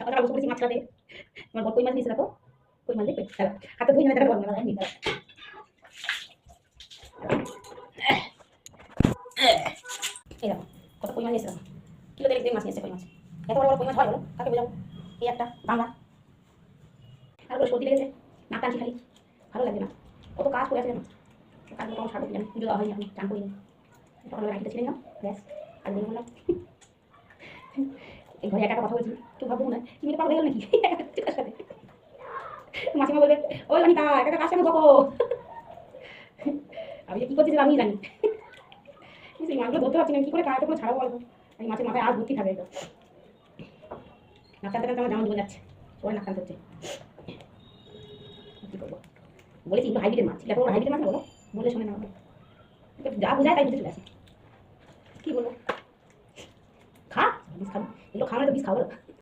ওটা বসে পড়েছি মাছ ছাড়াতে। আমার বড় কই মাছ নিয়েছে দেখো, কই মাছ দেখবে হাতে ধুই না দেখা বল না নিতে এই দেখো কত কই মাছ নিয়েছে কিলো দেড় মাছ নিয়েছে কই মাছ। এত বড় বড় কই মাছ হয় বলো কাকে বোঝাবো? এই একটা বাংলা আর বলে সর্দি লেগেছে নাক টানছি খালি, ভালো লাগছে না। কত কাজ করে আছে জানো, কাজগুলো তোমার সারবো জানি, পুজো দেওয়া হয়নি এখন, চান করিনি, সকালবেলা রাখিতে ছিলেন না ব্যাস আর বেরিয়ে বললাম এই ঘরে একা কথা বলছি কেউ ভাববো না তুমি এটা পাগল হয়ে গেল নাকি কার সাথে। মাসিমা বলবে ওই অনিতা একা কার সাথে বকো, আমি কি করছি আমি জানি। সেই মাছগুলো ধরতে পারছি না কি করে কারাতে করে ছাড়াবো বলবো, এই মাছের মাথায় আজ ভর্তি থাকে এটা। নাক টানতে টানতে আমার জামা ডুবে যাচ্ছে, সবাই নাক টানতে হচ্ছে, কি করবো? বলেছি এগুলো হাইব্রিডের মাছ, এত বড় হাইব্রিডের মাছ না বলো, বলে শোনে না যা বোঝায় তাই বুঝে চলে আসে। কি বলবো খা বিষ খাবো, এগুলো খাওয়া তো বিষ খাবো।